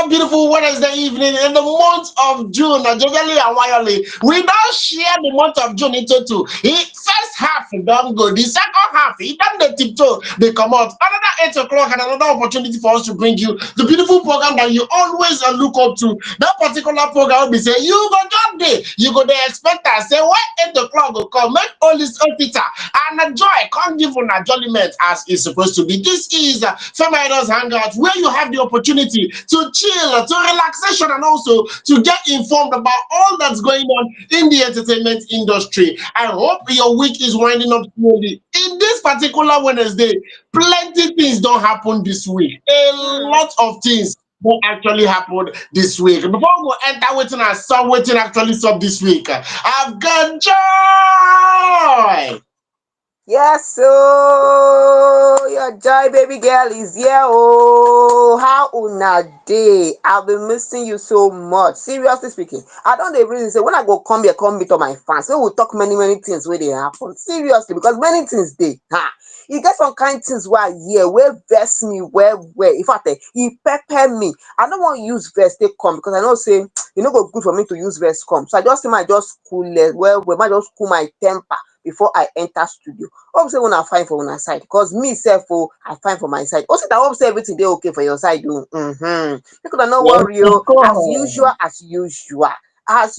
beautiful Wednesday evening in the month of June. Jogally and Wayoli. We now share the month of June into two. The first half don't go. The second half, it done the tiptoe. They come out. Another 8 o'clock and another opportunity for us to bring you the beautiful program that you always look up to. That particular program will be saying, you go job day. You go there expect us. Say, why 8 o'clock will come? Make all this Peter and joy. Can't give on a jollyment as it's supposed to be. This is FameIdols Hangout, where you have the opportunity to chill, to relaxation, and also to get informed about all that's going on in the entertainment industry. I hope your week is winding up slowly. In this particular Wednesday, plenty things don't happen this week. A lot of things will actually happen this week. Before we go enter waiting and some waiting actually stop this week, I've got joy. Yes, so your joy baby girl is here. Oh, how una day? I've been missing you so much. Seriously speaking, I don't even say when I go come here, come meet all my fans. So we'll talk many things where they happen. Seriously, because many things they you get some kind things where where vex me, where in fact he pepper me. I don't want to use verse they come because I know say you know go good for me to use verse come. So I just say I just cool might just cool my temper before I enter studio. Hope say una fine for una side because me self I fine for my side. Also, I hope say everything they okay for your side. Because I no Yes, worry of as course.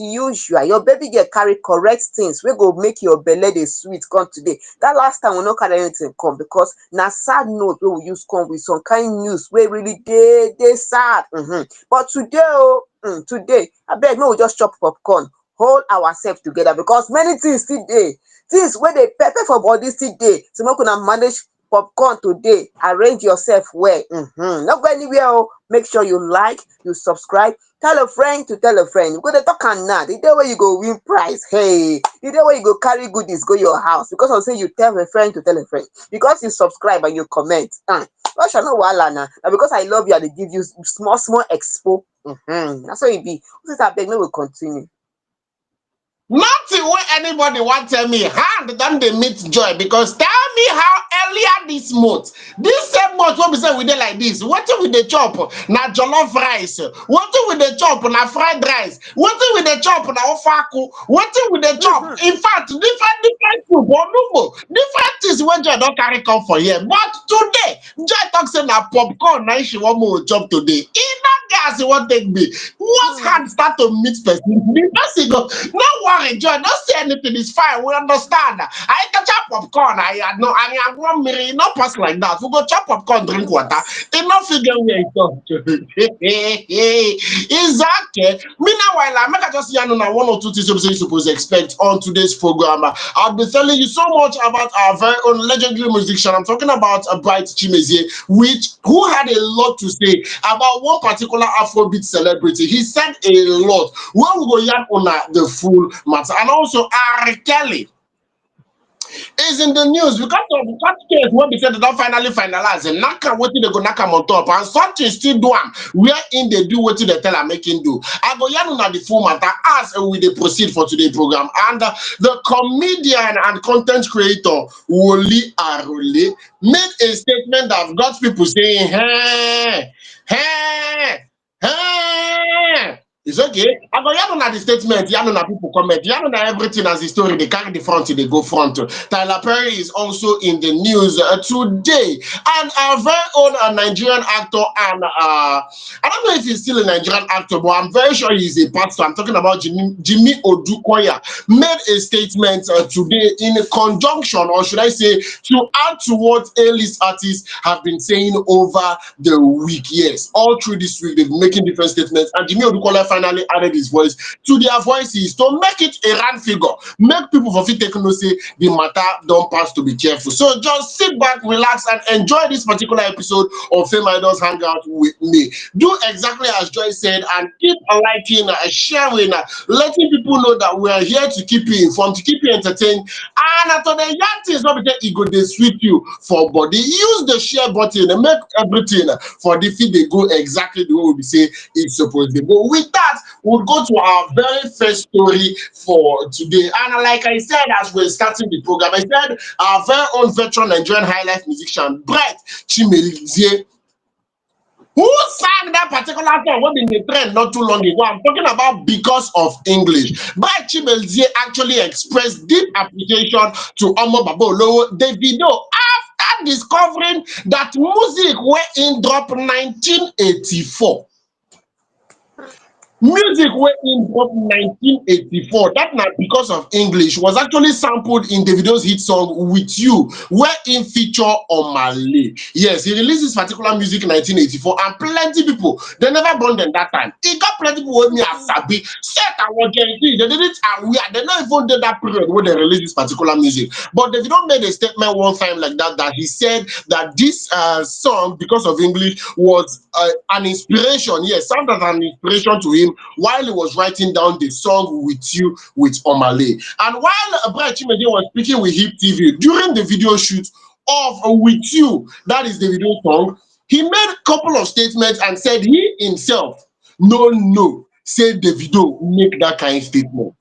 usual, your baby get carry correct things we go make your belly dey sweet come today. That last time we no carry anything come because na sad note wey we use come with some kind news wey really dey sad. But today abeg make we just chop popcorn, hold ourselves together because many things still dey. Things wey dey pepper for body still dey. So make una manage popcorn today. Arrange yourself well. No go anywhere. Make sure you like, you subscribe, tell a friend to tell a friend. You go dey talk am now. The day where you go win prize. Hey, the day where you go carry goodies go your house because I say you tell a friend to tell a friend because you subscribe and you comment. Well, shall no wahala na. Na because I love you, I dey give you small expo. That's what it be. Since abeg, no will continue. Nothing where anybody want tell me hand done they meet joy because tell me how earlier this month, this same month when we say we did like this, what with the chop na jollof rice, what with the chop na fried rice, what with the chop na ofaku, what with the chop, in fact different food, different things when joy don't carry come for here. But today, joy talks say na popcorn na she want more chop today. In that gas what take me, once hand start to meet person, the person go no worry, Joy. Don't say anything. It's fine. We understand. I can chop popcorn. I had no. I am 1 million. Not pass like that. We go chop popcorn, drink water. Enough figure where it come. Exactly. Me now while I make just yarn on 1 or 2 things you're supposed to expect on today's program. I'll be telling you so much about our very own legendary musician. I'm talking about Bright Chimezie, who had a lot to say about one particular Afrobeat celebrity. He said a lot. When we go yarn on the full matter. And also R. Kelly is in the news because of the court case when they said they don't finally finalize and Naka what they go knock on top and something still do am wherein they do what they tell am making do. I go yarn on the full matter as we dey proceed for today's program. And the comedian and content creator Woli Arole made a statement that got people saying hey, hey, hey. It's okay. I go yarn on the statement, yarn on people comment, yarn on everything as the story. They carry the front, they go front. Tyler Perry is also in the news today, and our very own Nigerian actor, and I don't know if he's still a Nigerian actor, but I'm very sure he's a pastor. I'm talking about Jimmy Odukoya made a statement today in conjunction, or should I say, to add to what A-list artists have been saying over the week. Yes, all through this week they've been making different statements, and Jimmy Odukoya finally added his voice to their voices to make it a round figure, make people for fit take no say the matter don't pass to be careful. So just sit back, relax, and enjoy this particular episode of FameIdols Hangout with me. Do exactly as Joy said and keep liking, sharing, letting people know that we are here to keep you informed, to keep you entertained. And to the young things, not because it go they sweet you for body. Use the share button and make everything for the feed they go exactly the way we say it's supposed to go. With that, we'll go to our very first story for today. And like I said, as we're starting the program, I said our very own veteran Nigerian high life musician, Bright Chimezie, Who sang that particular song? What in the trend not too long ago? I'm talking about Because of English. Bright Chimezie actually expressed deep appreciation to Omo Babolowo Davido after discovering that music were in drop 1984. Music wey im drop 1984, that na Because of English, was actually sampled in Davido's hit song With You, where im feature Omale. Yes, he released this particular music in 1984, and plenty people, they never born dem that time. E got plenty people wey me as sabi, set our Gen Z, they didn't aware, they no even dey that period wey they release this particular music. But Davido made a statement one time like that, that he said that this song, Because of English, was an inspiration, yes, served as an inspiration to him while he was writing down the song With You with Omale. And while Bright Chimezie was speaking with Hip TV during the video shoot of With You, that is the video song, he made a couple of statements and said he himself no say Davido make that kind of statement.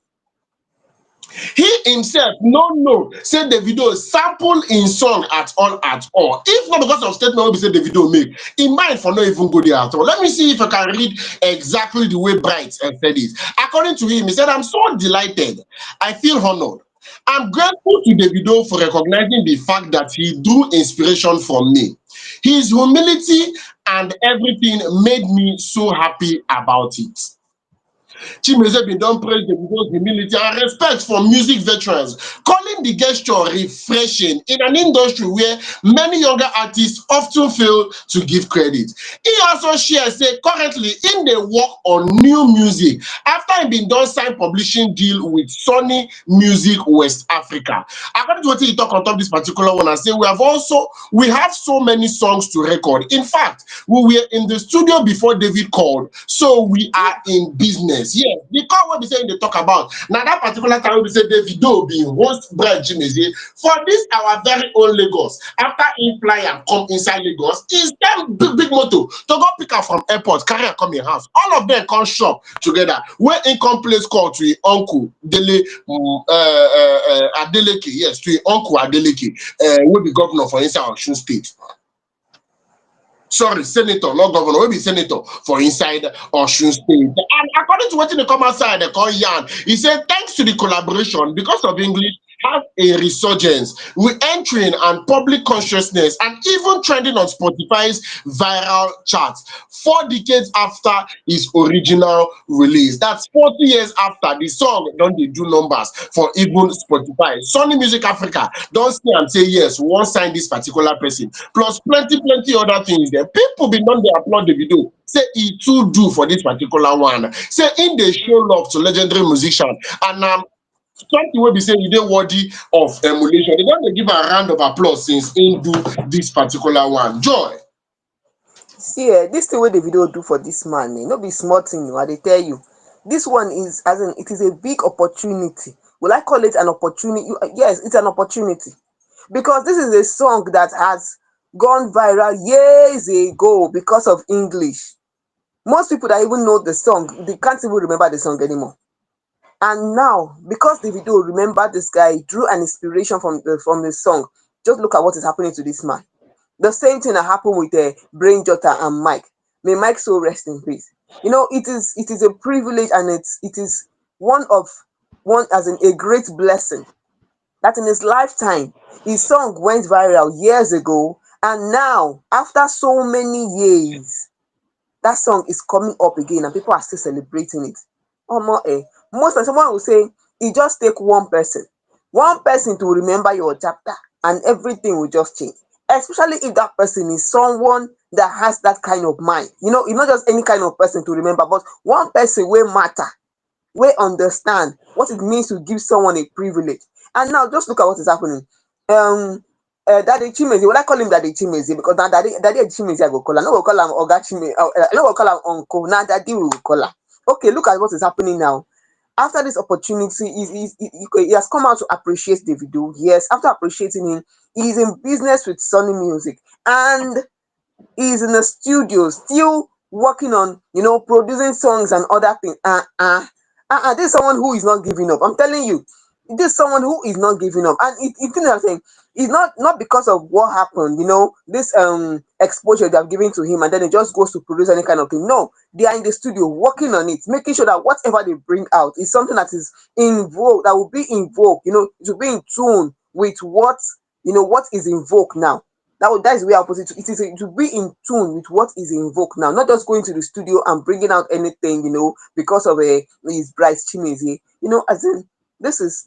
He himself no say Davido sample in song at all at all. If not because of statement wey be say Davido make, im mind for no even go there at all. Let me see if I can read exactly the way Bright said it. According to him, he said, "I'm so delighted. I feel honored. I'm grateful to Davido for recognizing the fact that he drew inspiration from me. His humility and everything made me so happy about it." Chimezie bin don praise Davido's humility and respect for music veterans, calling the gesture refreshing in an industry where many younger artists often fail to give credit. He also shares say currently im dey work on new music after im bin don sign publishing deal with Sony Music West Africa. According to wetin he talk on top this particular one, I say we have so many songs to record. In fact, we were in the studio before David called, so we are in business. Yes, the call wey be say they talk about now that particular time wey be say Davido bin host Bright Chimezie for this our very own Lagos. After im fly am come inside Lagos, e send big motor to go pick am from airport, carry am come im house. All of them come shop together. Wey im come place call to im uncle Dele Adeleke, yes, to im uncle Adeleke, wey be governor for inside Osun State. Sorry, senator, not governor, maybe senator for inside Osun State. And according to what they come outside, they call Yan, he said, thanks to the collaboration, Because of English, have a resurgence with entering and public consciousness and even trending on Spotify's viral charts 4 decades after its original release. That's 40 years after the song don't they do numbers for even Spotify. Sony Music Africa don't stay and say yes, we won't sign this particular person. Plus plenty other things there. People be done they applaud the video. Say he too do for this particular one. Say in the show love to legendary musician and something wey be say e dey worthy of emulation. They don dey give a round of applause since im do this particular one. Joy. See, this thing wey Davido do for this man, no be small thing. I dey tell you, this one is as in it is a big opportunity. Will I call it an opportunity? Yes, it's an opportunity because this is a song that has gone viral years ago because of English. Most people that even know the song, they can't even remember the song anymore. And now, because Davido remember this guy, drew an inspiration from the song. Just look at what is happening to this man. The same thing that happened with Brain Jota and Mike. May Mike so rest in peace. You know, it is a privilege and it is one as in a great blessing that in his lifetime his song went viral years ago, and now after so many years that song is coming up again and people are still celebrating it. Most of someone will say it just take one person to remember your chapter and everything will just change, especially if that person is someone that has that kind of mind. You know, it's not just any kind of person to remember, but one person will matter, will understand what it means to give someone a privilege. And now just look at what is happening. Daddy Chimezie, will I call him Daddy Chimezie? Because now Daddy Chimezie, I go call him. I no go call him Oga Chimezie. I no go call him Uncle. Now Daddy will call him. Okay, look at what is happening now. After this opportunity, he has come out to appreciate Davido. Yes, after appreciating him, he's in business with Sony Music and he's in the studio still working on, producing songs and other things. This is someone who is not giving up. I'm telling you, this is someone who is not giving up, and it you know what I'm saying, it's not because of what happened, this exposure they have given to him, and then it just goes to produce any kind of thing. No, they are in the studio working on it, making sure that whatever they bring out is something that is in vogue, that will be in vogue, to be in tune with what is in vogue now. That is the way I put it. It is to be in tune with what is in vogue now, not just going to the studio and bringing out anything, because of his Bright Chimezie. As in, this is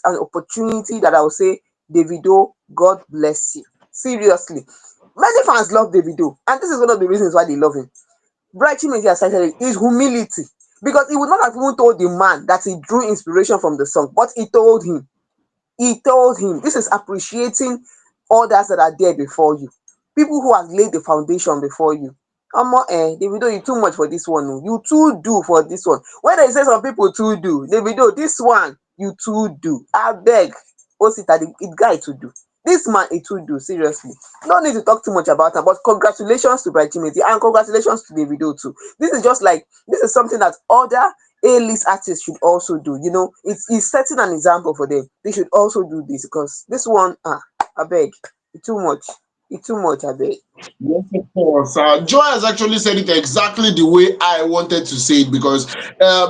an opportunity that I would say, Davido, God bless you. Seriously, many fans love Davido, and this is one of the reasons why they love him. Bright Chimezie has cited is humility, because he would not have even told the man that he drew inspiration from the song, but he told him. This is appreciating others that are there before you, people who have laid the foundation before you. Davido, you too much for this one. Oh. You too do for this one. When they say some people too do, Davido, this one you too do. I beg, Osita, the guy to do. This man it too do, seriously. No need to talk too much about him, but congratulations to Bright Chimezie and congratulations to Davido too. This is something that other A-list artists should also do. It's setting an example for them. They should also do this, because this one, I beg, it's too much. It's too much, I beg. Yes, of course. Joy has actually said it exactly the way I wanted to say it, because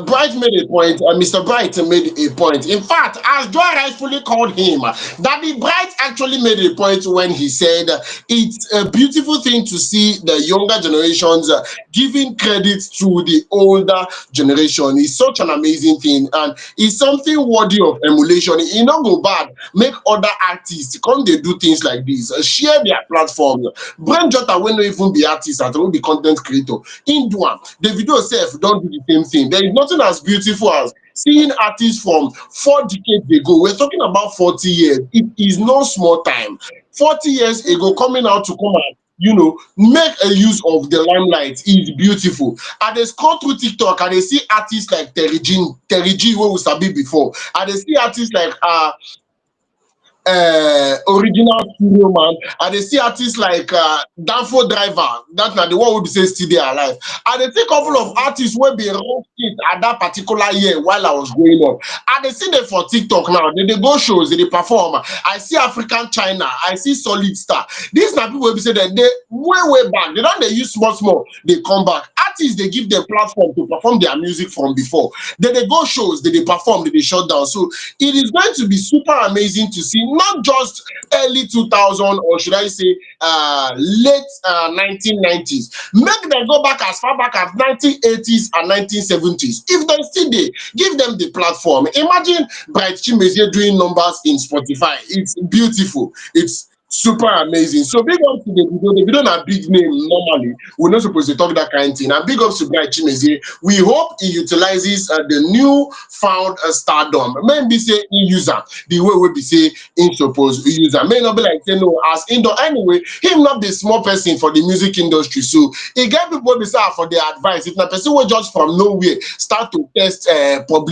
Bright made a point. Mr. Bright made a point. In fact, as Joy rightfully called him, Daddy Bright actually made a point when he said it's a beautiful thing to see the younger generations giving credit to the older generation. It's such an amazing thing, and it's something worthy of emulation. It not go bad. Make other artists come they do things like this. Share their platform. Brand Jota will not even be artist at all, be content creator. In do am. Davido self don't do the same thing. There is nothing as beautiful as seeing artists from 4 decades ago. We're talking about 40 years. It is no small time. 40 years ago, coming out to come and make a use of the limelight is beautiful. I dey scroll through TikTok, I dey see artists like Terry G, wey we sabi before. I dey see artists like original studio man. I dey see artists like Danfo Driver, that na the one wey be say still dey alive. I dey see couple of artists wey be rock it at that particular year while I was growing up. I dey see them for TikTok now. They dey go shows, they dey perform. I see African China, I see Solid Star. These na people wey be say dem dey way back. They don dey use small, they come back. Artists dey give them platform to perform their music from before. They go shows, they perform, they shut down. So it is going to be super amazing to see, not just early 2000, or should I say late 1990s. Make them go back as far back as 1980s and 1970s. If they still there, give them the platform. Imagine Bright Chimezie doing numbers in Spotify. It's beautiful. It's super amazing. So big up to the video na big name normally. We're not supposed to talk that kind of thing. And big up to Bright Chimezie. We hope he utilizes the new found stardom. Maybe say in user the way we be say in supposed user. May not be like say no as indoor anyway. Him not the small person for the music industry. So he get people be say for their advice. If a person will just from nowhere start to test what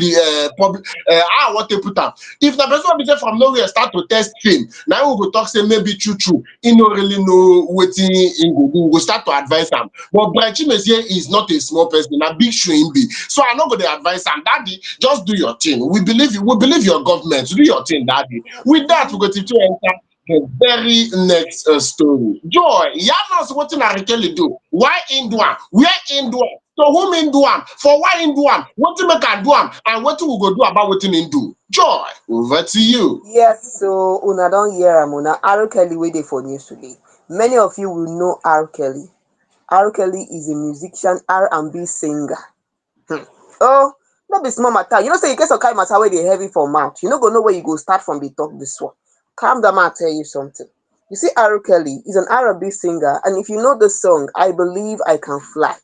they put up. If the person will be say from nowhere start to test fame, now we go talk say maybe true. He no really know what he go do. We go start to advise him. But Bright Chimezie is not a small person, a big shoe him be. So I'm not going to advise him, Daddy, just do your thing. We believe you. We believe your government. Do your thing, Daddy. With that, we go to enter the very next story. Joy, you know what I really do. Why in do am? Where in do am? So whom in do am? For why in do am? What to make I do am? And what we go do about what in do? Joy, over to you. Yes, so una don hear am, una R. Kelly waiting for news today. Many of you will know R. Kelly. R. Kelly is a musician, R&B singer. Oh, no be small matter. Say in case of kind matter where they heavy for mouth, you no go know where you go start from the talk this one. Calm down, I'll tell you something. You see, R. Kelly is an R&B singer, and if you know the song, I Believe I Can Fly.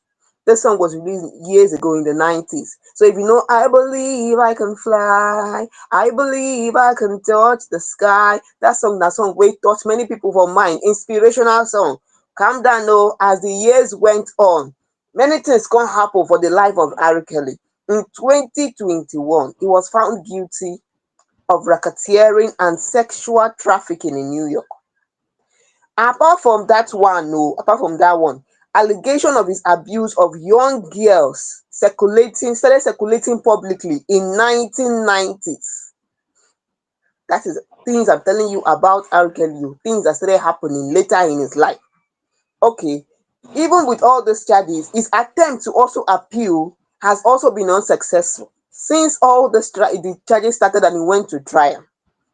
This song was released years ago in the 90s. So if you know, I believe I can fly, I believe I can touch the sky. That song wey touch many people for mind. Inspirational song. Calm down though, as the years went on, many things can happen for the life of R. Kelly. In 2021, he was found guilty of racketeering and sexual trafficking in New York. Apart from that one, allegation of his abuse of young girls started circulating publicly in 1990s. That is things I'm telling you about R. Kelly, things that started happening later in his life. Okay, even with all these charges, his attempt to also appeal has also been unsuccessful. Since all the charges started and he went to trial.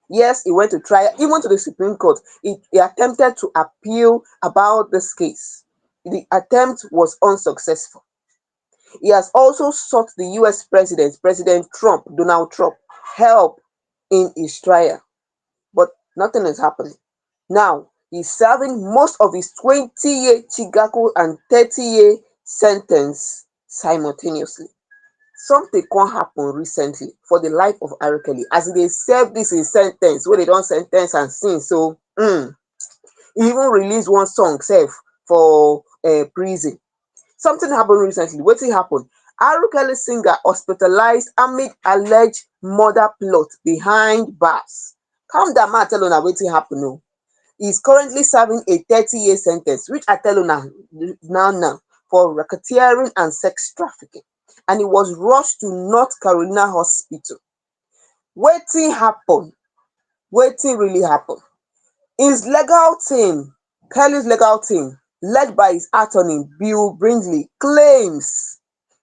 Yes, he went to trial, even to the Supreme Court. He attempted to appeal about this case. The attempt was unsuccessful. He has also sought the US Donald Trump, help in his trial, but nothing is happening. Now, he's serving most of his 20-year Chicago and 30-year sentence simultaneously. Something can't happen recently for the life of R. Kelly as they serve this in sentence wey they don sentence and since. So he even release one song sef for prison. Something happen recently. Wetin happen? R. Kelly singer hospitalized amid alleged murder plot behind bars. Calm down, ma tell una wetin happen o. He is currently serving a 30-year sentence, which I tell una now for racketeering and sex trafficking, and he was rushed to North Carolina hospital. Wetin happen? Wetin really happen? His legal team, Kelly's legal team, led by his attorney Bill Brinkley, claims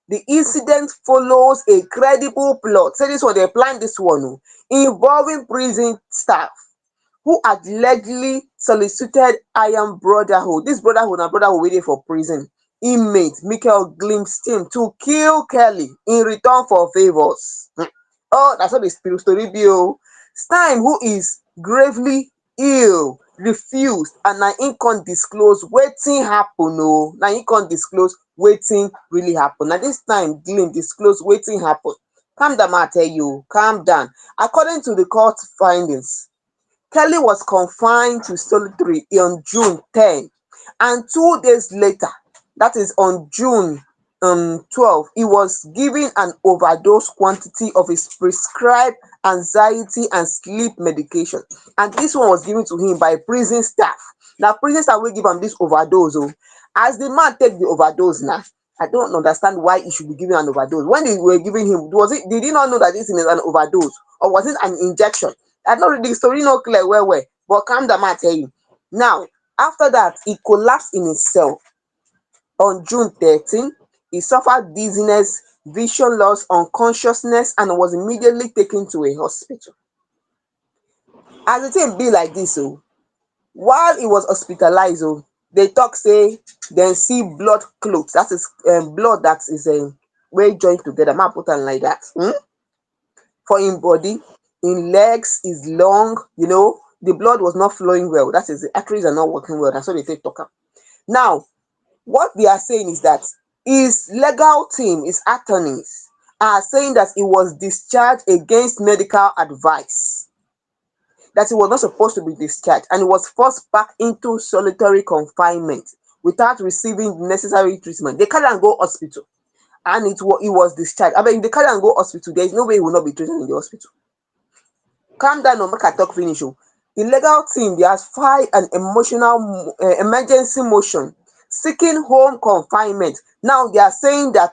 the incident follows a credible plot. Say this one, they plan this one involving prison staff who allegedly solicited Iron Brotherhood. This brotherhood na brotherhood wey dey for prison inmate Michael Glimstein to kill Kelly in return for favours. Oh, that's how the story be o. Stein, who is gravely ill, refused and na im come disclose wetin happen o. Na im come disclose wetin really happen. Na dis time Glim disclose wetin happen. Calm down, ma tell you, calm down. According to the court findings, Kelly was confined to solitary on June 10, and 2 days later, that is on June 12, he was given an overdose quantity of his prescribed anxiety and sleep medication, and this one was given to him by prison staff. Na prison staff wey give am this overdose o. As the man take the overdose now, I don't understand why he should be given an overdose. When they were giving him, did he not know that this is an overdose, or was it an injection? I don't read the story no clear well, but calm down, I tell you. Now, after that, he collapsed in his cell. On June 13, he suffered dizziness, vision loss, unconsciousness, and was immediately taken to a hospital. As the thing be like this, while he was hospitalized, they talk say dem see blood clots. That is blood that is wey joined together. Ma put am like that. For him body, in legs, his lung, the blood was not flowing well. That is, the arteries are not working well. That's what they say talk am. Now, what they are saying is that his legal team, his attorneys, are saying that he was discharged against medical advice, that he was not supposed to be discharged, and he was forced back into solitary confinement without receiving the necessary treatment. They carry am go hospital, and he was discharged. I mean, if they carry am go hospital, there is no way he will not be treated in the hospital. Calm down, make I talk finish. The legal team, they has filed an emotional emergency motion seeking home confinement. Now they are saying that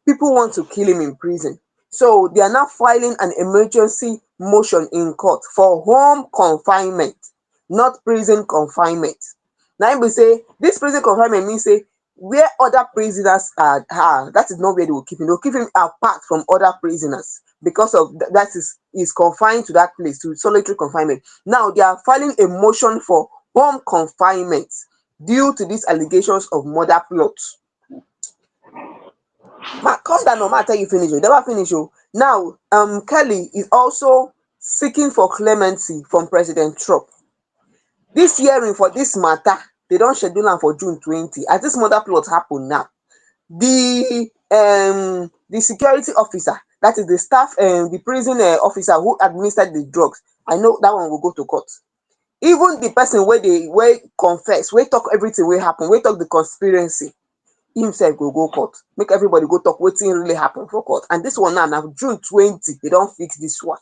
people want to kill him in prison, so they are now filing an emergency motion in court for home confinement, not prison confinement. Now im be say this prison confinement means say where other prisoners are, that is not where they will keep him. They will keep him apart from other prisoners, because of that is confined to that place, to solitary confinement. Now they are filing a motion for home confinement due to these allegations of murder plot. Calm down, no matter you finish, never finish. Now, Kelly is also seeking for clemency from President Trump. This hearing for this matter, they don't schedule am for June 20. As this murder plot happen now, the security officer, that is the staff, the prison officer who administered the drugs, I know that one will go to court. Even the person wey confess, wey talk everything wey happen, wey talk the conspiracy, himself go court. Make everybody go talk wetin really happen for court. And this one now, June 20, they don't fix this one.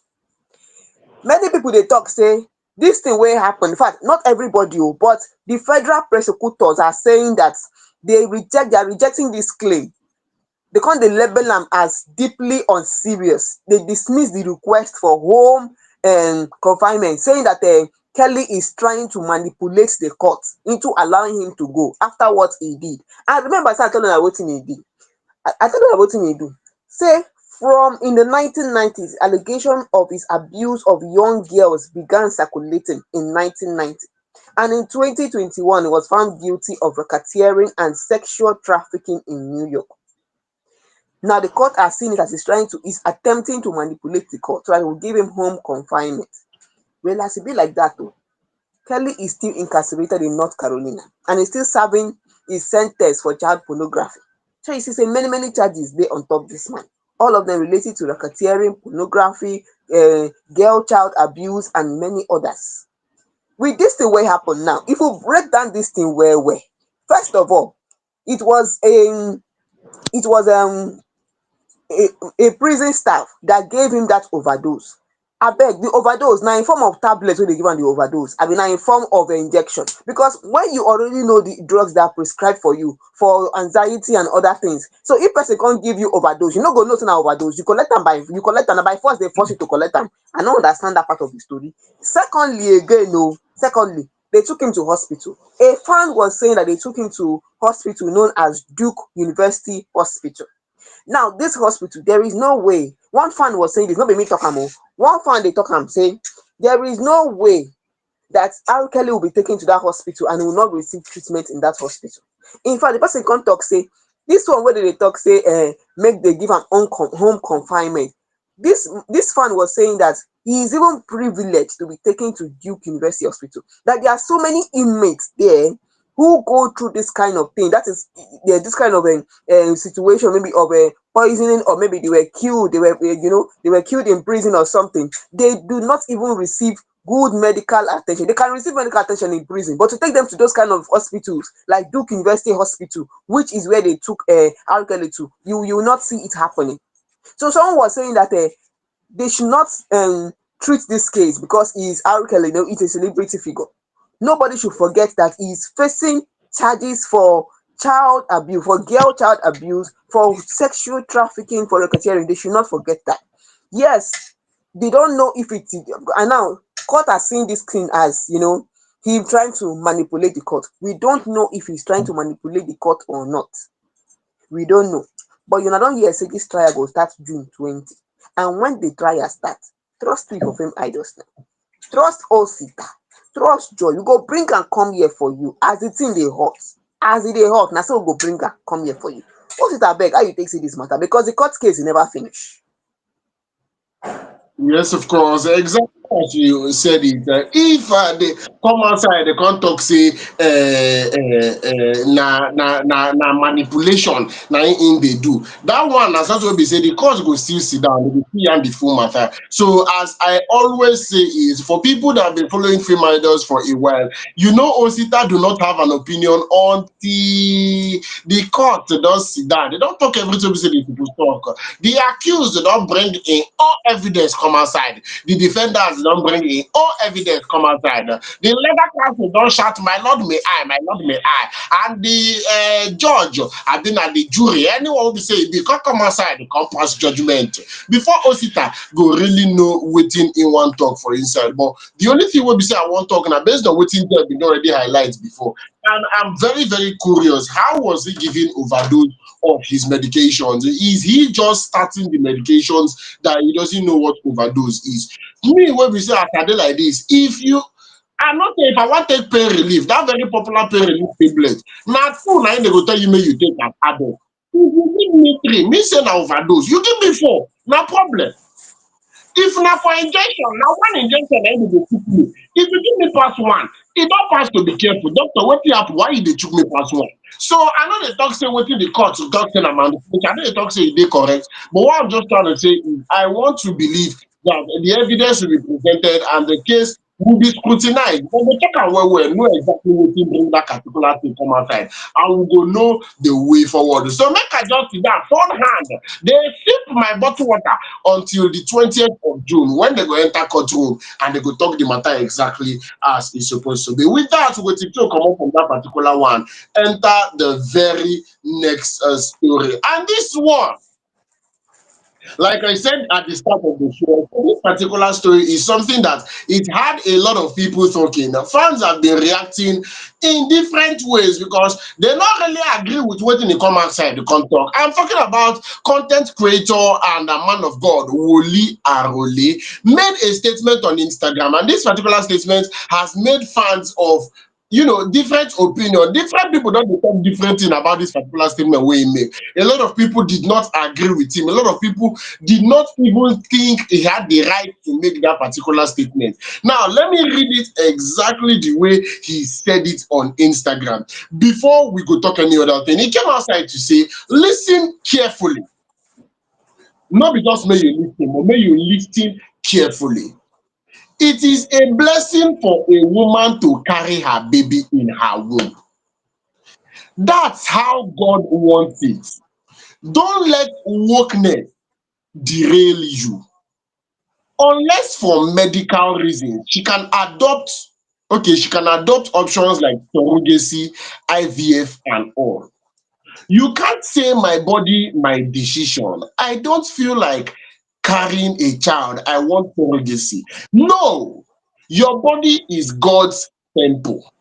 Many people they talk say this thing wey happen. In fact, not everybody, but the federal prosecutors are saying that they are rejecting this claim. They can't dey label am as deeply unserious. They dismiss the request for home confinement, saying that Kelly is trying to manipulate the court into allowing him to go after what he did. And remember say I told una wetin he did. I tell una wetin he do. Say from in the 1990s, allegation of his abuse of young girls began circulating in 1990. And in 2021, he was found guilty of racketeering and sexual trafficking in New York. Now the court has seen it as he's attempting to manipulate the court so that it will give him home confinement. Well, as it be like that though, Kelly is still incarcerated in North Carolina and is still serving his sentence for child pornography. So you see, say many charges dey on top this man. All of them related to racketeering, pornography, girl child abuse, and many others. With this thing wey happen now, if we break down this thing well, first of all, it was a prison staff that gave him that overdose. Abeg, the overdose na in form of tablet wey dey give am the overdose abi na in form of injection? Because when you already know the drugs that are prescribed for you for anxiety and other things, so if person come give you overdose, you no go know say na overdose. You collect am na by force, dey force you to collect am. I no understand that part of the story. Secondly, they took him to hospital. A fan was saying that they took him to hospital known as Duke University Hospital. Now this hospital, there is no way. One fan was saying this, no be me talk am o. One fan dey talk am say there is no way that R. Kelly will be taken to that hospital and will not receive treatment in that hospital. In fact, the person come talk say this one wey dey talk say make they give am home confinement. This fan was saying that he is even privileged to be taken to Duke University Hospital. That there are so many inmates there who go through this kind of thing. That is, this kind of situation, maybe of poisoning, or maybe they were killed. They were killed in prison or something. They do not even receive good medical attention. They can receive medical attention in prison, but to take them to those kind of hospitals like Duke University Hospital, which is where they took R. Kelly to, you will not see it happening. So someone was saying that they should not treat this case because he is R. Kelly. It's a celebrity figure. Nobody should forget that he is facing charges for child abuse, for girl child abuse, for sexual trafficking, for racketeering. They should not forget that. Yes, they don't know if it is, and now court has seen this thing as him trying to manipulate the court. We don't know if he's trying to manipulate the court or not. We don't know. But don't hear say this trial will start June 20. And when the trial starts, trust me for FameIdols now. Trust Osita. Trust Joy. You go bring and come here for you. As the thing dey hot. As it dey hot, na so we go bring and come here for you. Osita, abeg, how you take see this matter? Because the court case never finish. Yes, of course. Exactly as you said it. If they come outside, they can't talk say na manipulation na in they do. That one as that will be said, the court go still sit down, they will see and the full matter. So as I always say is for people that have been following Film Idols for a while, Osita do not have an opinion until the court does sit down. They don't talk everything we say they people talk. The accused they don't bring in all evidence come outside. The defendants don't bring in all evidence come outside. The legal counsel don't shout, my lord may my lord may I. And the judge, I think at the jury, anyone will be say they can't come outside, they can't pass judgment. Before Osita go really know waiting in one talk for inside. But the only thing will be say I want talk now based on waiting there been already highlighted before. And I'm very, very curious. How was he giving overdose of his medications? Is he just starting the medications that he doesn't know what overdose is? Me, when we say after like this, I'm not saying if I want to take pain relief, that very popular pain relief tablet. Now, two now they go tell you, may you take an adult. If you give me three, me say now overdose. You give me four, no problem. If na for injection, now one injection na im go chook me. If you give me pass one, e don pass to be careful. Doctor, wetin happen? Why you dey chook me pass one? So I no dey talk say wetin the court talk say na manipulation. I no dey talk say e dey correct. But what I'm just trying to say is I want to believe that the evidence will be presented and the case will be scrutinized. But we talk am well well, know exactly wetin bring that particular thing come outside, and we go know the way forward. So make I just sit down, turn hand, dey sip my bottle water until the 20th of June when they go enter courtroom and they go talk the matter exactly as e suppose to be. With that, we go tiptoe comot from that particular one, enter the very next story. And this one, like I said at the start of the show, this particular story is something that it had a lot of people talking. The fans have been reacting in different ways because they not really agree with what they come outside the talk. I'm talking about content creator and a man of God, Woli Arole, made a statement on Instagram, and this particular statement has made fans of different opinion. Different people don't talk different thing about this particular statement wey he make. A lot of people did not agree with him. A lot of people did not even think he had the right to make that particular statement. Now, let me read it exactly the way he said it on Instagram. Before we go talk any other thing, he came outside to say, listen carefully. Not because may you listen, but may you listen carefully. It is a blessing for a woman to carry her baby in her womb. That's how God wants it. Don't let wokeness derail you. Unless for medical reasons, she can adopt options like surrogacy, IVF, and all. You can't say my body, my decision. I don't feel like carrying a child. I want surrogacy. No, your body is God's temple.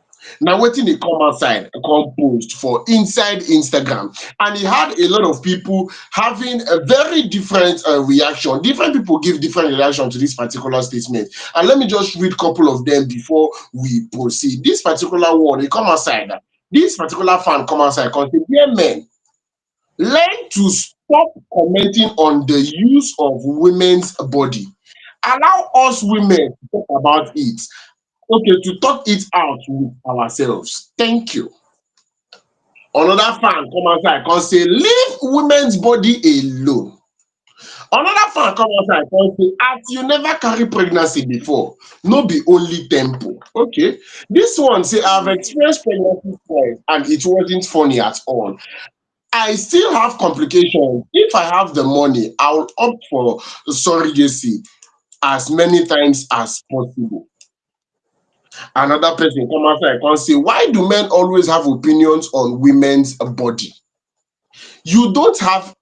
Now, wetin dey come outside come post for inside Instagram, and he had a lot of people having a very different reaction. Different people give different reaction to this particular statement, and let me just read couple of them before we proceed. This particular one, they come outside. This particular fan come outside come say, dear men, learn to stop commenting on the use of women's body. Allow us women to talk about it. Okay, to talk it out with ourselves. Thank you. Another fan come outside come say, leave women's body alone. Another fan come outside come say, as you never carry pregnancy before, no be only tempo. Okay. This one say, I've experienced pregnancy twice and it wasn't funny at all. I still have complications. If I have the money, I'll opt for surrogacy as many times as possible. Another person come outside come say, why do men always have opinions on women's body? You don't have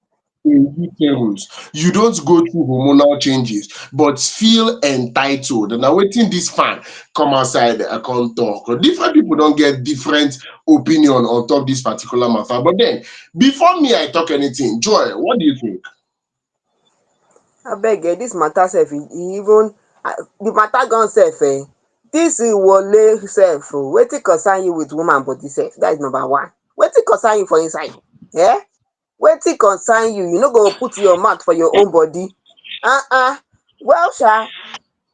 a uterus, you don't go through hormonal changes, but feel entitled. Now wetin this fan come outside come talk. Different people don't get different opinion on top this particular matter. But then, before me I talk anything, Joy, what do you think? Abeg dis matter sef even the matter gone sef dis Wole sef wetin concern you with woman body sef? Dat is number one. Wetin concern you for inside? um Wetin concern you? You no go put your mouth for your own body? Well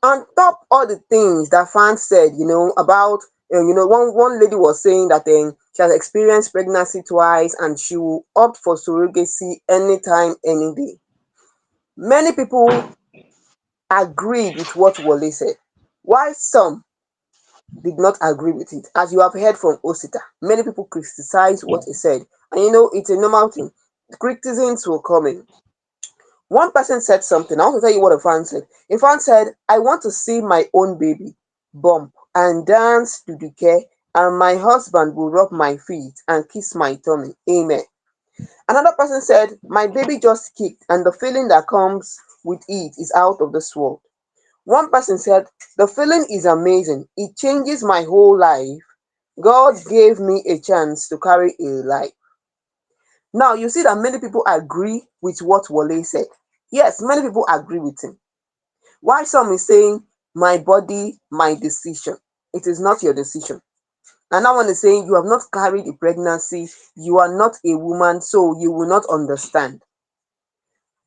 on top all the things that fans said about one lady was saying that she has experienced pregnancy twice and she will opt for surrogacy anytime, any day. Many people agreed with what Wole said, while some did not agree with it. As you have heard from Osita, many people criticized what he said. And it's a normal thing. Criticisms will come in. One person said something. I want to tell you what a fan said. A fan said, I want to see my own baby bump and dance to the care, and my husband will rub my feet and kiss my tummy. Amen. Another person said, my baby just kicked and the feeling that comes with it is out of this world. One person said, the feeling is amazing. It changes my whole life. God gave me a chance to carry a life. Now, you see that many people agree with what Wole said. Yes, many people agree with him. While some is saying, my body, my decision. It is not your decision. And that one is saying, you have not carried a pregnancy, you are not a woman, so you will not understand.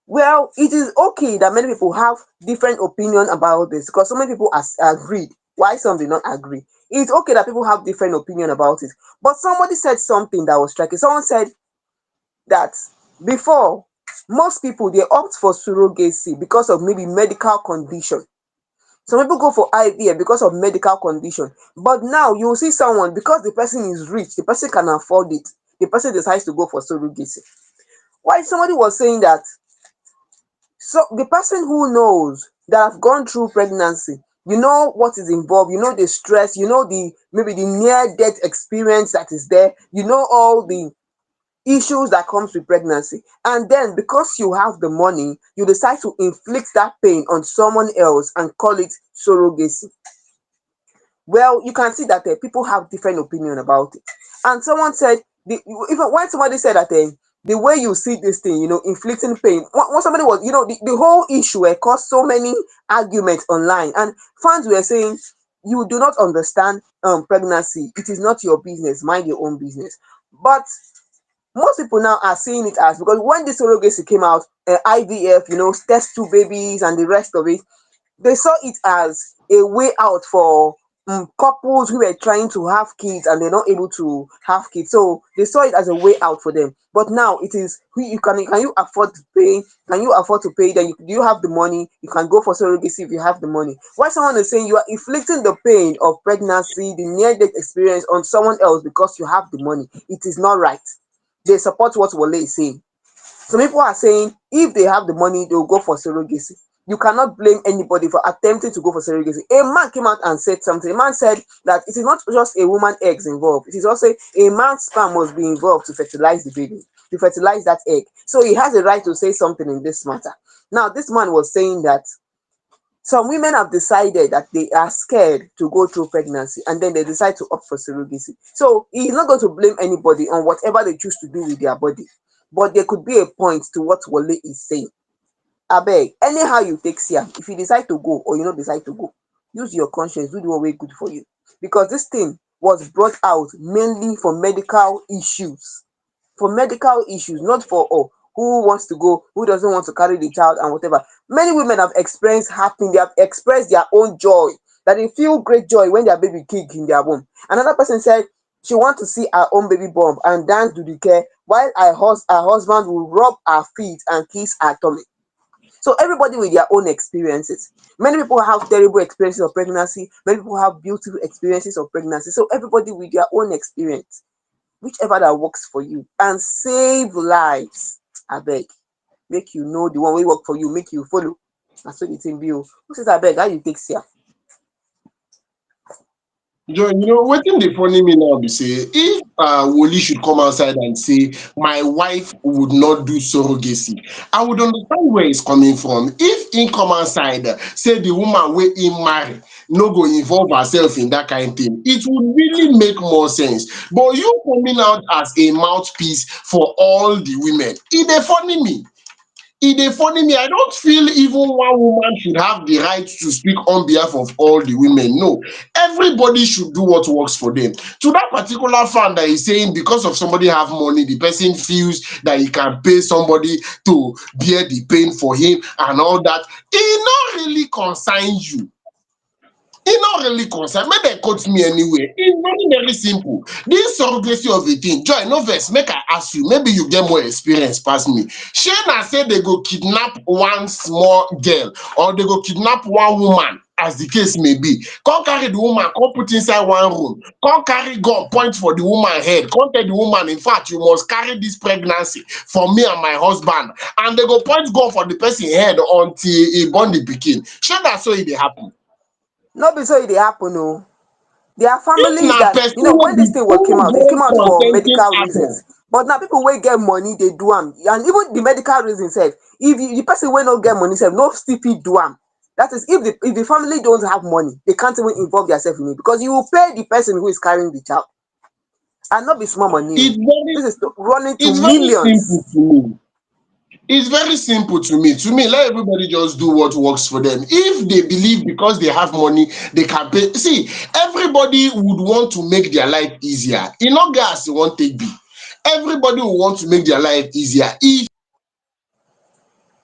Well, it is okay that many people have different opinion about this because so many people agreed, why some did not agree. It's okay that people have different opinion about it. But somebody said something that was striking. Someone said that before, most people they opt for surrogacy because of maybe medical condition. Some people go for IVF because of medical condition. But now you will see someone, because the person is rich, the person can afford it, the person decides to go for surrogacy. Why somebody was saying that, so the person who knows, that have gone through pregnancy, you know what is involved, you know the stress, you know the maybe the near death experience that is there, you know all the issues that comes with pregnancy, and then because you have the money, you decide to inflict that pain on someone else and call it surrogacy. Well, you can see that people have different opinion about it. And someone said, even when somebody said that the way you see this thing, inflicting pain, when somebody was, the whole issue caused so many arguments online, and fans were saying, you do not understand pregnancy, it is not your business, mind your own business. But most people now are seeing it as, because when the surrogacy came out, IVF, test two babies and the rest of it, they saw it as a way out for couples who were trying to have kids and they're not able to have kids. So they saw it as a way out for them. But now it is, can you afford to pay? Can you afford to pay? Then do you have the money? You can go for surrogacy if you have the money. Why someone is saying you are inflicting the pain of pregnancy, the near death experience on someone else because you have the money? It is not right. They support what Wole is saying. Some people are saying if they have the money, they'll go for surrogacy. You cannot blame anybody for attempting to go for surrogacy. A man came out and said something. A man said that it is not just a woman eggs involved. It is also a man's sperm must be involved to fertilize the baby, to fertilize that egg. So he has a right to say something in this matter. Now, this man was saying that some women have decided that they are scared to go through pregnancy and then they decide to opt for surrogacy. So he's not going to blame anybody on whatever they choose to do with their body. But there could be a point to what Wole is saying. Abeg, anyhow you take see am, if you decide to go or you no decide to go, use your conscience, do the one wey good for you. Because this thing was brought out mainly for medical issues. For medical issues, not for who wants to go, who doesn't want to carry the child and whatever. Many women have experienced happy, they have expressed their own joy, that they feel great joy when their baby kick in their womb. Another person said she want to see her own baby born and dance to the care while her husband will rub her feet and kiss her tummy. So everybody with their own experiences. Many people have terrible experiences of pregnancy. Many people have beautiful experiences of pregnancy. So everybody with their own experience, whichever that works for you, and save lives. I beg, make you know the one way work for you, make you follow. That's what the thing be. Who says I beg? How you take care? John, wetin dey funny me now be say if Woli should come outside and say my wife would not do surrogacy, I would understand where he's coming from. If he come outside say the woman wey he marry no go involve herself in that kind thing, it would really make more sense. But you coming out as a mouthpiece for all the women, e dey funny me. I don't feel even one woman should have the right to speak on behalf of all the women. No, everybody should do what works for them. To that particular fan that is saying because of somebody have money, the person feels that he can pay somebody to bear the pain for him and all that, it not really concerns you. E no really concern, make dem quote me anywhere. It's very simple. This surrogacy of a thing, Joy, no vex, make I ask you, maybe you get more experience pass me. Shey na say they go kidnap one small girl or they go kidnap one woman, as the case may be, come carry the woman, come put inside one room, come carry gun point for the woman head, come tell the woman, in fact, you must carry this pregnancy for me and my husband, and they go point gun for the person head until he born the pikin. Shey na so e dey happen? No be so it dey happen o. There are If families na that, person wey when be this thing was came full out, it grown came out for consenting medical adult, reasons. But now people wey get money, they do am. And even the medical reason sef, if the person wey no get money sef no still fit do am. That is, if the family don't have money, they can't even involve themselves in it, because you will pay the person who is carrying the child, and not be small money o. it's very This is running to it's very simple millions. to me. It's very simple to me. To me, let everybody just do what works for them. If they believe because they have money, they can pay. See, everybody would want to make their life easier. In no gas, they won't take be. Everybody will want to make their life easier. If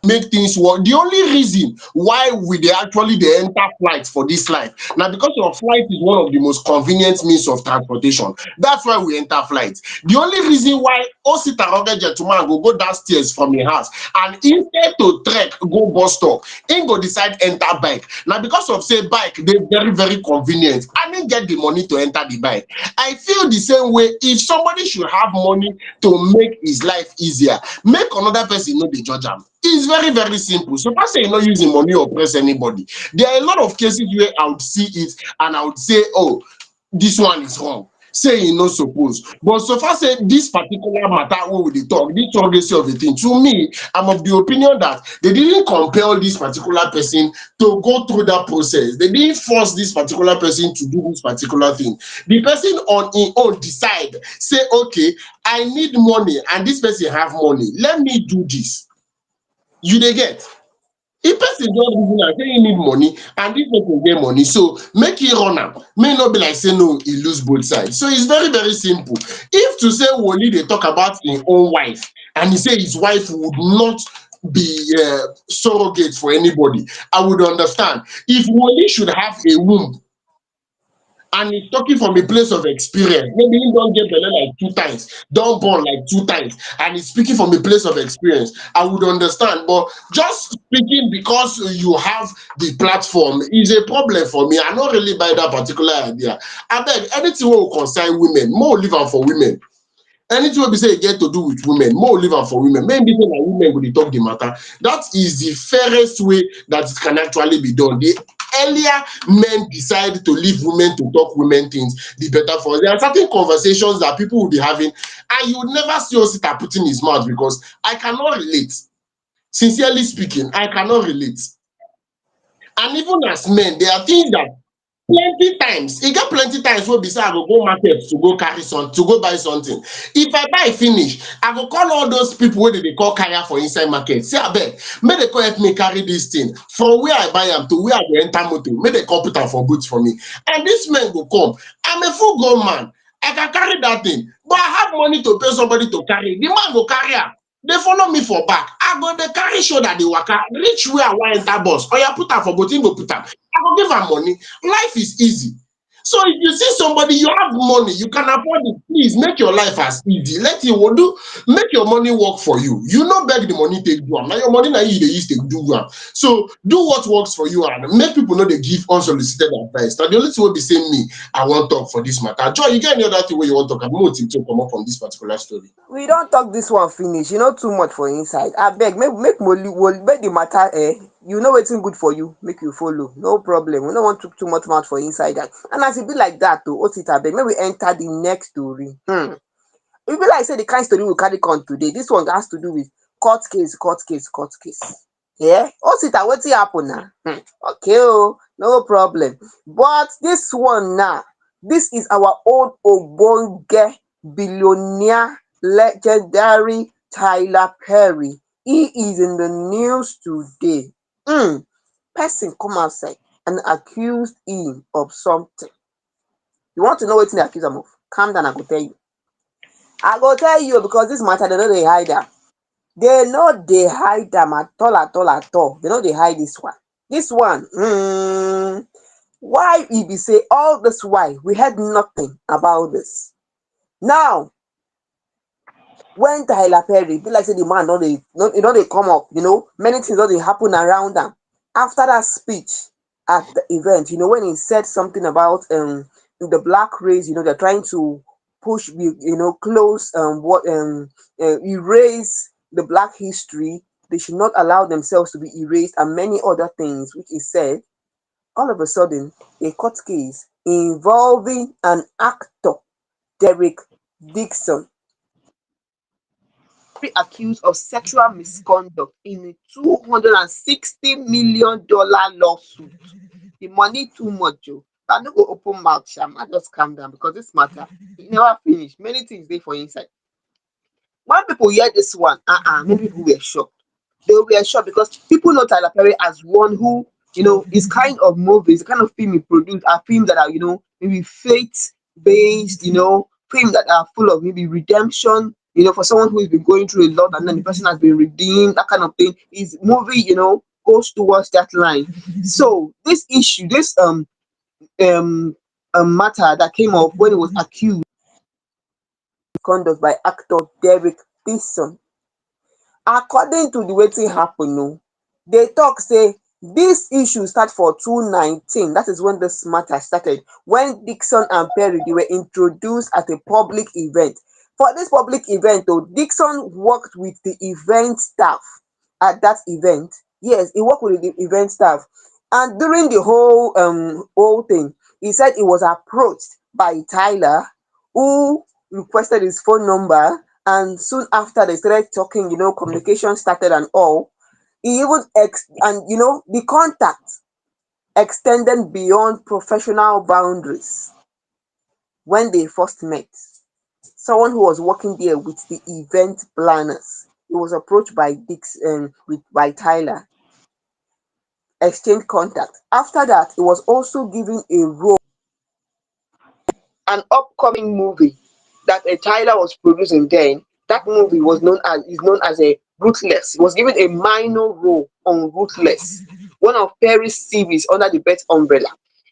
make things work, the only reason why we dey actually dey enter flight for this life na because your flight is one of the most convenient means of transportation. That's why we enter flight. The only reason why sit a rugged gentleman go downstairs from him house, and instead to trek go bus stop, him go decide enter bike. Now because of say bike dey very very convenient, and him get the money to enter the bike. I feel the same way. If somebody should have money to make his life easier, make another person no dey judge am. It's very very simple. So far say you no using money oppress anybody. There are a lot of cases where I would see it and I would say, oh, this one is wrong, say you no suppose. But so far say this particular matter wey we dey talk, this surrogacy of a thing, to me, I'm of the opinion that they didn't compel this particular person to go through that process. They didn't force this particular person to do this particular thing. The person on his own decide, say, okay, I need money and this person have money, let me do this. You dey get? If person just reason am say e need money and this person get money, so make e run am, make e no be like say no, e lose both sides. So it's very very simple. If to say Woli dey talk about im own wife and he say his wife would not be surrogate for anybody, I would understand. If Woli should have a womb and he's talking from a place of experience, maybe he don't get belle like 2 times, don't born like 2 times, and he's speaking from a place of experience, I would understand. But just speaking because you have the platform is a problem for me. I don't really buy that particular idea. I beg, anything will concern women, more leave am for women. Anything wey be say e get to do with women, more leave am for women. Maybe say na women go dey talk the matter. That is the fairest way that it can actually be done. The earlier men decide to leave women to talk women things, the better for us. There are certain conversations that people will be having, and you would never see Osita putting his mouth, because I cannot relate. Sincerely speaking, I cannot relate. And even as men, there are things that plenty times, e get plenty times wey be say I go market to go carry some, to go buy something. If I buy finish, I go call all those people wey dey call carrier for inside market, say abeg make dem come help me carry this thing from where I buy am to where I go enter motor, make dem come put am for boot for me. And this men go come. I'm a full grown man, I can carry that thing, but I have money to pay somebody to carry. The man go carry am, dey follow me for back. I go dey carry shoulder dey waka reach where I wan enter bus. Oya put am for boat, him go put am. I go give am money. Life is easy. So if you see somebody, you have money, you can afford it, please make your life as easy. Let you do, make your money work for you. You no beg the money take do am. Na your money na you dey use take do am. So do what works for you and make people know they give unsolicited advice. Na the only thing wey be say me, I wan talk for this matter. Joy, you get any other thing wey you wan talk about? More thing to come up from this particular story. We don't talk this one finish, too much for inside. Abeg, make make the matter, you know wetin good for you, make you follow, no problem. We no want too much mouth for inside that. And as e be like that o, Osit abeg, make we enter the next story. E be like say the kind story we carry come today, this one has to do with court case, court case, court case. Yeah, Osita, wetin happen na? Okay o, no problem. But this one now, this is our own ogbonge billionaire, legendary Tyler Perry. He is in the news today. Person come outside and accused him of something. You want to know wetin they accuse him of? Calm down, I go tell you. I go tell you, because this matter, they no dey hide am. They no dey hide am at all, at all, at all. They no dey hide this one. This one, why e be say all this while we heard nothing about this? Now, when Tyler Perry be like say the man don't they come up, many things don't they happen around them. After that speech at the event, when he said something about the black race, they're trying to push, close erase the black history. They should not allow themselves to be erased, and many other things which he said. All of a sudden, a court case involving an actor, Derek Dixon, accused of sexual misconduct in a $260 million lawsuit. The money too much, Joe. I no go open mouth, Sham. I just calm down, because this matter, it never finish. Many things there for inside. When people hear this one, many people were shocked. They were shocked because people know Tyler Perry as one who, is kind of movies, the kind of film he produced are films that are, maybe faith based, films that are full of maybe redemption, for someone who has been going through a lot and then the person has been redeemed, that kind of thing. His movie, goes towards that line. So this issue, this matter that came up when it was accused misconduct by actor Derek Dixon. According to the wetin happen they talk say this issue start for 2019. That is when this matter started, when Dixon and Perry they were introduced at a public event. For this public event Dixon worked with the event staff at that event. Yes, he worked with the event staff, and during the whole thing he said he was approached by Tyler, who requested his phone number, and soon after they started talking, communication started and all. He even and the contact extended beyond professional boundaries. When they first met, someone who was working there with the event planners, he was approached by by Tyler, exchanged contact. After that, he was also given a role, an upcoming movie that Tyler was producing then. That movie is known as a Ruthless. He was given a minor role on Ruthless, one of Perry's series under the Bet umbrella.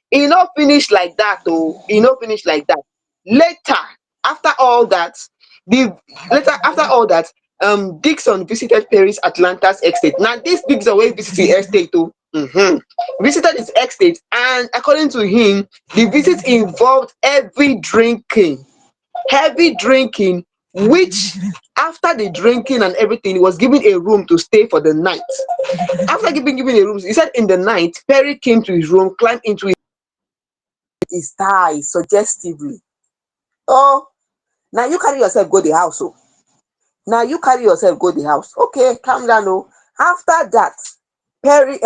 He not finished like that though. He not finished like that. Later, after all that, the later after all that, Dixon visited Perry's Atlanta's estate. Now this Dixon will visit the estate too. Visited his estate, and according to him, the visit involved heavy drinking, which after the drinking and everything, he was given a room to stay for the night. After given a room, he said in the night, Perry came to his room, climbed into his thigh suggestively. Oh, now you carry yourself go the house. Oh, now you carry yourself go the house. Okay, calm down. Oh, after that, Perry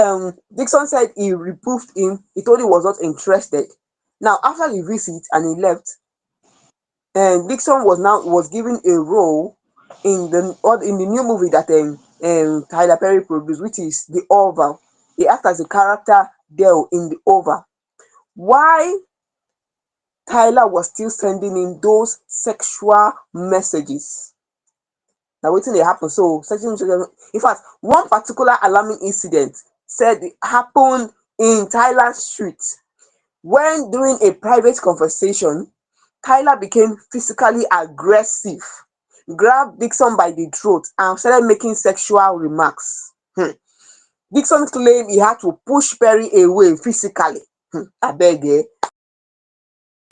Dixon said he reproved him. He told he was not interested. Now after the visit and he left, and Dixon was given a role in the new movie that Tyler Perry produced, which is The Oval. He acted as a character Dale in The Oval. Why Tyler was still sending in those sexual messages? Now wetin dey happen? So in fact, one particular alarming incident said it happened in Tyler's street when, during a private conversation, Tyler became physically aggressive, grabbed Dixon by the throat, and started making sexual remarks. Dixon claimed he had to push Perry away physically. Abeg, the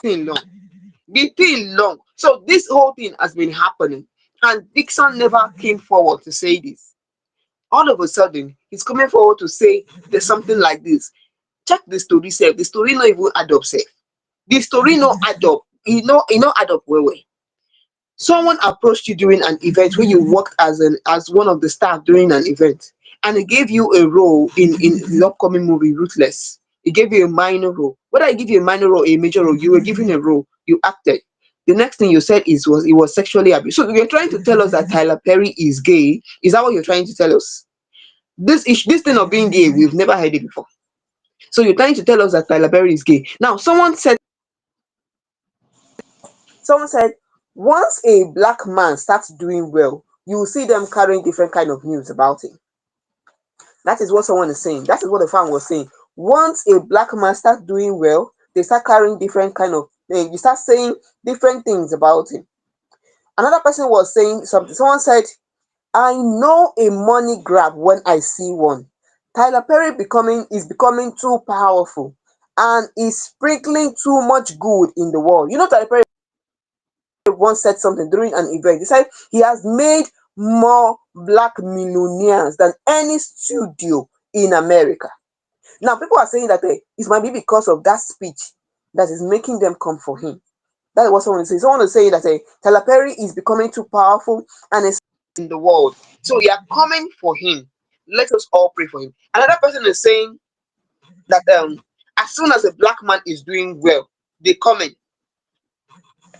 thing long. So this whole thing has been happening, and Dixon never came forward to say this. All of a sudden, he's coming forward to say there's something like this. Check the story self. The story not even add up self. The story no add up. It no add up well. Someone approached you during an event where you worked as one of the staff during an event, and he gave you a role in the upcoming movie Ruthless. He gave you a minor role. Whether I give you a minor role or a major role, you were given a role. You acted. The next thing you said was he was sexually abused. So you're trying to tell us that Tyler Perry is gay? Is that what you're trying to tell us? This thing of being gay, we've never heard it before. So you're trying to tell us that Tyler Perry is gay. Now, someone said once a black man starts doing well, you will see them carrying different kind of news about him. That is what someone is saying. That is what the fan was saying. Once a black man starts doing well, they start carrying different kind of you start saying different things about him. Another person was saying something. Someone said, I know a money grab when I see one. Tyler Perry is becoming too powerful and is sprinkling too much good in the world. Tyler Perry once said something during an event. He said he has made more black millionaires than any studio in America. Now, people are saying that it might be because of that speech that is making them come for him. That is what someone is saying. Someone is saying that Tyler Perry is becoming too powerful and is in the world. So we are coming for him. Let us all pray for him. Another person is saying that as soon as a black man is doing well, they comment.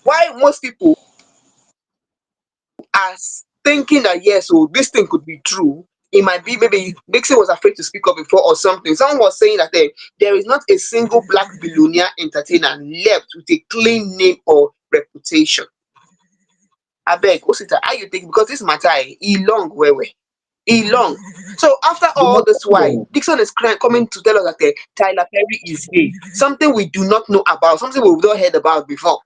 Why most people are thinking that yes, so this thing could be true. It might be maybe Dixon was afraid to speak up before or something. Someone was saying that there is not a single black billionaire entertainer left with a clean name or reputation. I beg, Osita, how you think? Because this matter, he long, he long. So after all this while, Dixon is coming to tell us that Tyler Perry is gay. Something we do not know about, something we've not heard about before.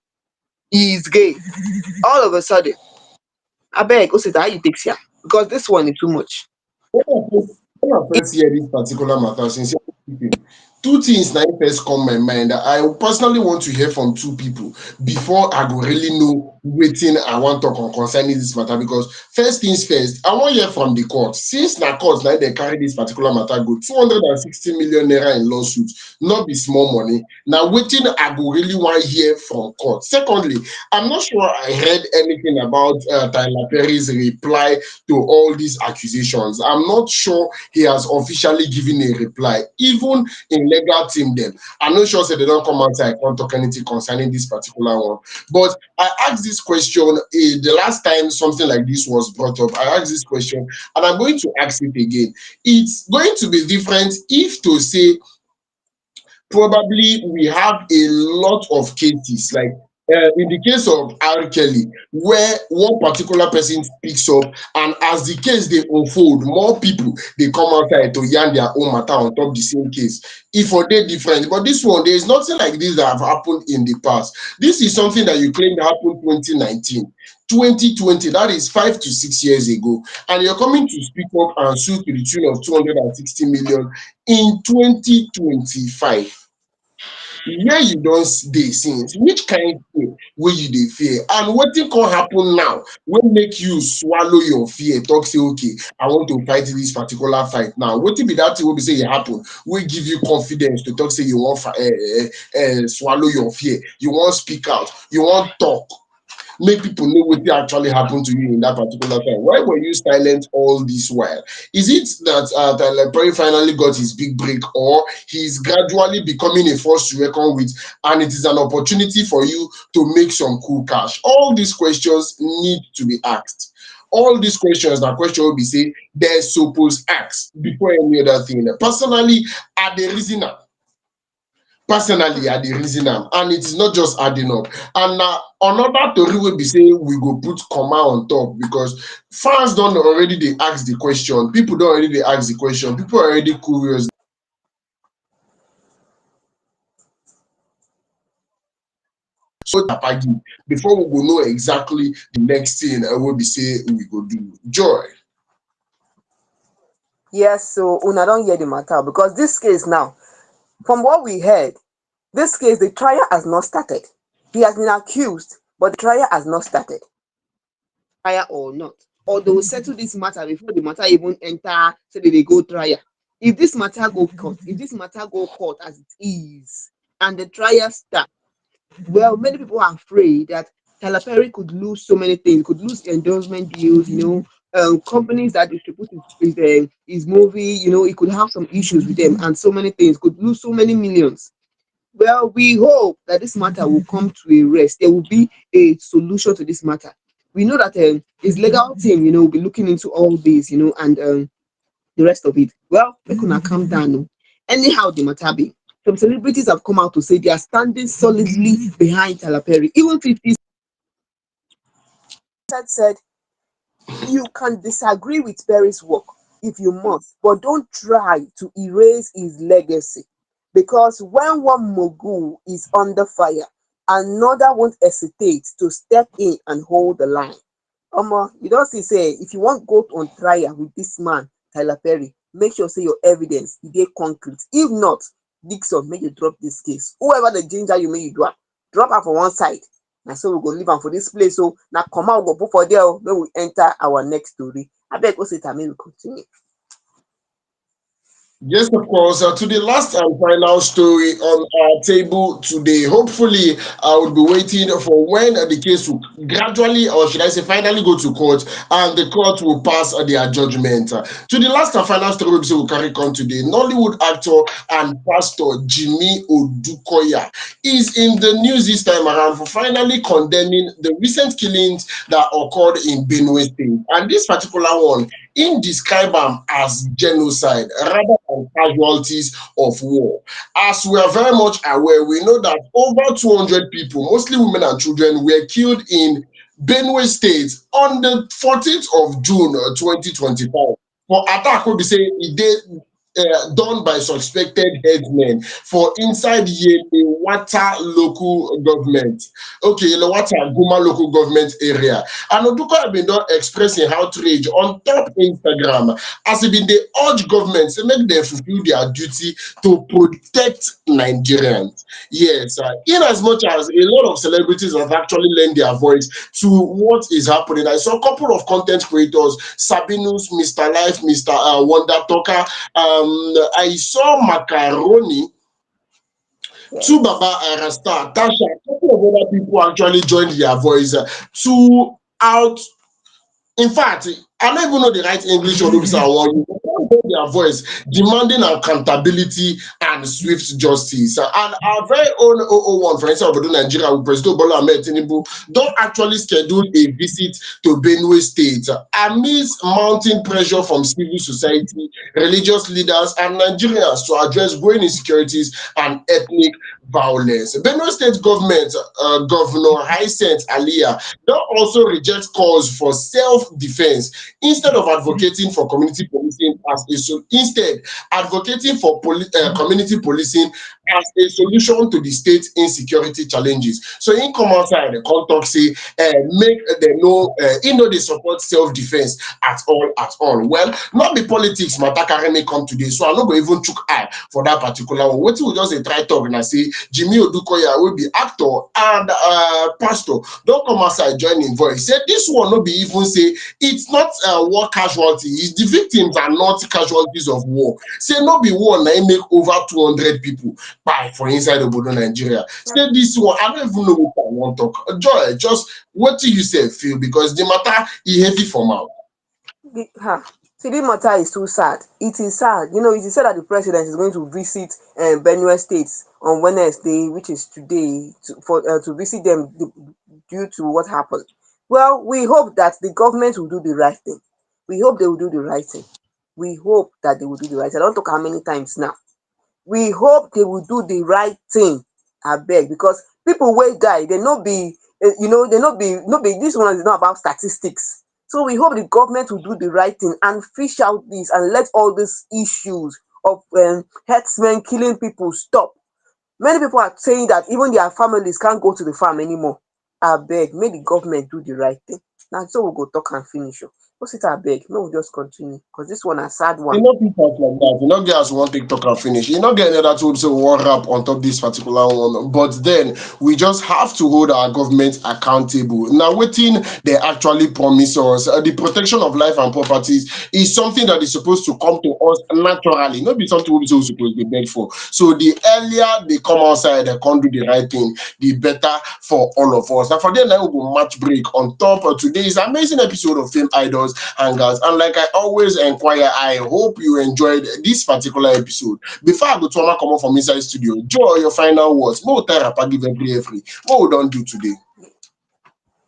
he is gay. All of a sudden, I beg, go say that you take here because this one is too much. When I first hear this particular matter, sincerely speaking, two things now first come my mind. I personally want to hear from two people before I go really know waiting I want to talk on concerning this matter. Because first things first, I want to hear from the court. Since na court now they carry this particular matter go 260 million naira in lawsuit, not be small money. Now waiting I go really want to hear from court. Secondly, I'm not sure I heard anything about Tyler Perry's reply to all these accusations. I'm not sure he has officially given a reply, even in legal team them. I'm not sure say they don't come outside and talk anything concerning this particular one. But I asked this question the last time something like this was brought up. I asked this question and I'm going to ask it again. It's going to be different if to say probably we have a lot of cases like in the case of R. Kelly, where one particular person speaks up, and as the case they unfold, more people they come outside to yarn their own matter on top the same case. If for they different, but this one there is nothing like this that have happened in the past. This is something that you claim happened 2019. 2020, that is 5 to 6 years ago, and you're coming to speak up and sue to the tune of 260 million in 2025. Where you don dey since, which kind fear wey you dey fear, and wetin come happen now wey make you swallow your fear talk say okay, I want to fight this particular fight now? Wetin be that thing wey be say e happen wey give you confidence to talk say you wan swallow your fear, you wan speak out, you wan talk, make people know wetin actually happened to you in that particular time? Why were you silent all this while? Is it that Tyler Perry finally got his big break, or he's gradually becoming a force to reckon with, and it is an opportunity for you to make some cool cash? All these questions need to be asked. All these questions are questions will be say they're supposed ask before any other thing. Personally, at the reason personally I dey reason am, and it is not just adding up. And na another tori wey be say we go put comma on top, because fans don already dey ask the question, people don already dey ask the question, people are already curious. So Papa give before we go know exactly the next thing wey be say we go do. Joy. Yes, so una don't hear the matter because this case now, from what we heard, this case the trial has not started. He has been accused, but the trial has not started. Trial or not, or they will settle this matter before the matter even enter. So that they go trial. If this matter go court, if this matter go court as it is, and the trial start, well, many people are afraid that Tyler Perry could lose so many things, could lose endorsement deals, companies that distribute his movie, he could have some issues with them and so many things, could lose so many millions. Well, we hope that this matter will come to a rest. There will be a solution to this matter. We know that his legal team, will be looking into all this, and the rest of it. Well, we can calm down. Oh. Anyhow, the matter be. Some celebrities have come out to say they are standing solidly behind Tyler Perry. Even 50 said, you can disagree with Perry's work if you must, but don't try to erase his legacy. Because when one mogul is under fire, another won't hesitate to step in and hold the line. You don't see say if you want go on trial with this man, Tyler Perry, make sure say your evidence is dey concrete. If not, Dixon, make you drop this case. Whoever the ginger you make you drop her for one side. Now so we go leave am for this place. So now come out, we go put for there. Then we enter our next story. I beg go say Tammy we continue. Yes, of course. To the last and final story on our table today. Hopefully, I will be waiting for when the case will gradually, or should I say, finally go to court, and the court will pass their judgment. To the last and final story we will carry on today. Nollywood actor and pastor Jimmy Odukoya is in the news this time around for finally condemning the recent killings that occurred in Benue State. And this particular one, in describe them as genocide rather than casualties of war. As we are very much aware, we know that over 200 people, mostly women and children, were killed in Benue State on the 14th of June 2025 for attack wey be say e dey done by suspected headsmen for inside Yelewata local government. Okay, Yelewata Guma local government area. And Odukoya been done expressing outrage on top Instagram as he been they urge government to make them fulfill their duty to protect Nigerians. Yes, in as much as a lot of celebrities have actually lent their voice to what is happening. I saw a couple of content creators, Sabinus, Mr. Life, Mr. Wonder Talker. I saw Macaroni, two Yes. Baba Rasta, Tasha, a couple of other people actually joined their voice to out. In fact, I don't even know the right English or Lobisa one. Their voice demanding accountability and swift justice. And our very own 001, for instance, of Nigeria, with President Bola Ahmed Tinubu, don't actually schedule a visit to Benue State amidst mounting pressure from civil society, religious leaders, and Nigerians to address growing insecurities and ethnic violence. Benue State government, Governor Hyacinth Alia, don't also reject calls for self-defense instead of advocating for community policing instead advocating for community policing as a solution to the state insecurity challenges. So in come outside the contact say make them know they support self-defense at all. Well, not be politics matter carry me come today, so I'm not going to even chook eye for that particular one. What we just try talk and I say Jimmy Odukoya will be actor and pastor. Don't come outside joining voice. Say this one no be even say it's not war casualty. It's the victims are not casualties of war. Say no be war na make over 200 people by for inside Obodo Nigeria. Say this one, I don't even know what I want to talk. Joy, just what do you say feel because the matter is heavy for mouth. See, this matter is too sad. It is sad. You know, it is said that the president is going to visit Benue State on Wednesday, which is today, to visit them due to what happened. Well, we hope that the government will do the right thing. We hope they will do the right thing. We hope that they will do the right thing. I don't talk how many times now. We hope they will do the right thing. I beg, because people wey die, they no be, they no be. This one is not about statistics. So we hope the government will do the right thing and fish out this and let all these issues of herdsmen killing people stop. Many people are saying that even their families can't go to the farm anymore. Abeg, make the government do the right thing. Na so we go talk and finish o. No sit abeg, make we just continue because this one na sad You one. know people like that. You know girls want TikTok and finish. You know get another tool say one rap on top this particular one. But then we just have to hold our government accountable. Now waiting they actually promise us the protection of life and properties is something that is supposed to come to us naturally. Not be something we're supposed to be begged for. So the earlier they come outside, they can't do the right thing, the better for all of us. Now for them, now we go match break on top of today's amazing episode of Fame Idols Hangout. And like I always inquire, I hope you enjoyed this particular episode. Before I go to come out from inside studio, Joe, your final words. More time I give every. What we don't do today?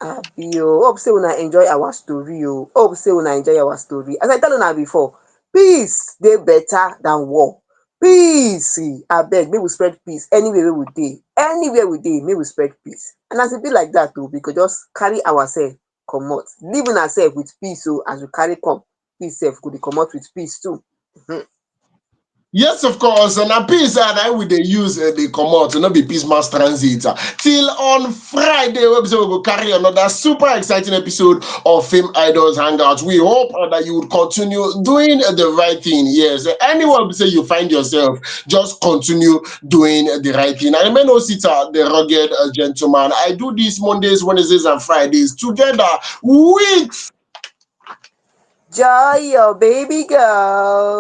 Abi o, hope say una enjoy our story o. Hope say una enjoy our story. As I tell una before, peace dey better than war. Peace, abeg make we spread peace anywhere wey we dey. Anywhere we dey, make we spread peace. And as e be like dat o, we go just carry ourselves comot. Leave una sef with peace o, as we carry come. Peace sef go dey comot with peace too. Yes, of course. And a peace and I will they use the come out to not be peace mass transit. Till on Friday, we will carry another super exciting episode of Fame Idols Hangout. We hope that you would continue doing the right thing. Yes, anyone say you find yourself, just continue doing the right thing. I may know Sita, the rugged gentleman. I do this Mondays, Wednesdays, and Fridays together with Joy, your baby girl.